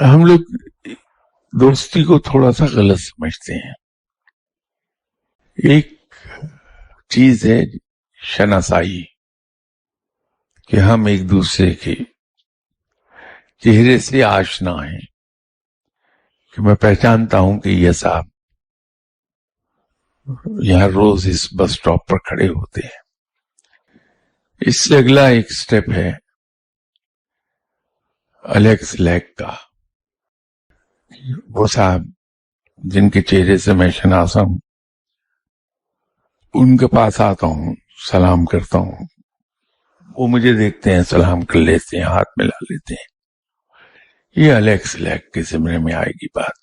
ہم لوگ دوستی کو تھوڑا سا غلط سمجھتے ہیں. ایک چیز ہے شناسائی، کہ ہم ایک دوسرے کے چہرے سے آشنا ہیں، کہ میں پہچانتا ہوں کہ یہ صاحب یہاں روز اس بس سٹاپ پر کھڑے ہوتے ہیں. اس سے اگلا ایک سٹیپ ہے الیکس لیک کا. وہ صاحب جن کے چہرے سے میں شناسا ہوں، ان کے پاس آتا ہوں، سلام کرتا ہوں، وہ مجھے دیکھتے ہیں، سلام کر لیتے ہیں، ہاتھ ملا لیتے ہیں. یہ الیکس لیک کے زمرے میں آئے گی بات.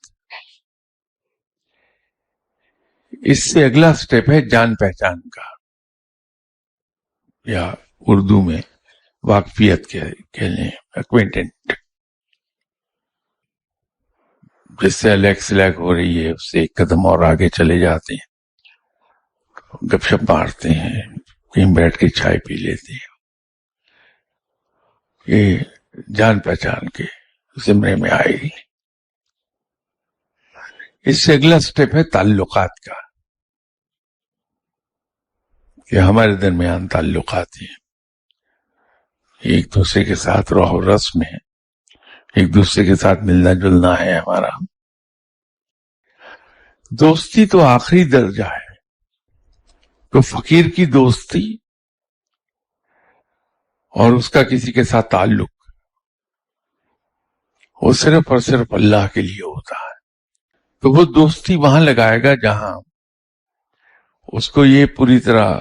اس سے اگلا سٹیپ ہے جان پہچان کا، یا اردو میں واقفیت کہہ لیں، ایکوینٹنٹ. جس سے الیکس لیک ہو رہی ہے اس سے ایک قدم اور آگے چلے جاتے ہیں، گپ شپ مارتے ہیں، کہیں بیٹھ کے چائے پی لیتے ہیں. یہ جان پہچان کے زمرے میں آئے گی. اس سے اگلا سٹیپ ہے تعلقات کا، کہ ہمارے درمیان تعلقات ہیں، ایک دوسرے کے ساتھ روح و رسم ہے، ایک دوسرے کے ساتھ ملنا جلنا ہے ہمارا. دوستی تو آخری درجہ ہے. تو فقیر کی دوستی اور اس کا کسی کے ساتھ تعلق وہ صرف اور صرف اللہ کے لیے ہوتا ہے. تو وہ دوستی وہاں لگائے گا جہاں اس کو یہ پوری طرح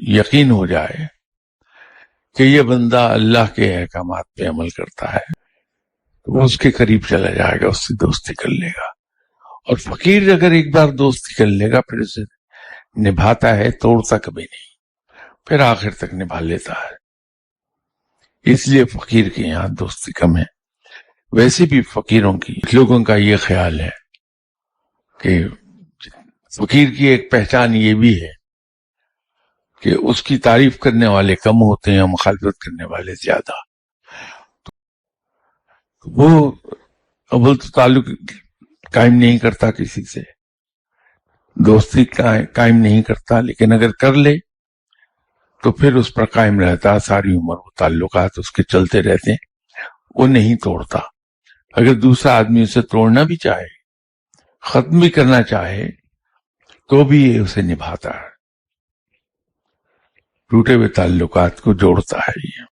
یقین ہو جائے کہ یہ بندہ اللہ کے احکامات پہ عمل کرتا ہے، تو وہ اس کے قریب چلا جائے گا، اس سے دوستی کر لے گا. اور فقیر اگر ایک بار دوستی کر لے گا پھر اسے نبھاتا ہے، توڑتا کبھی نہیں، پھر آخر تک نبھا لیتا ہے. اس لیے فقیر کے یہاں دوستی کم ہے. ویسے بھی فقیروں کی لوگوں کا یہ خیال ہے کہ فقیر کی ایک پہچان یہ بھی ہے کہ اس کی تعریف کرنے والے کم ہوتے ہیں، مخالفت کرنے والے زیادہ. وہ اول تو تعلق قائم نہیں کرتا کسی سے، دوستی قائم نہیں کرتا، لیکن اگر کر لے تو پھر اس پر قائم رہتا، ساری عمر وہ تعلقات اس کے چلتے رہتے ہیں، وہ نہیں توڑتا. اگر دوسرا آدمی اسے توڑنا بھی چاہے، ختم بھی کرنا چاہے، تو بھی یہ اسے نبھاتا ہے، ٹوٹے ہوئے تعلقات کو جوڑتا ہے. یہ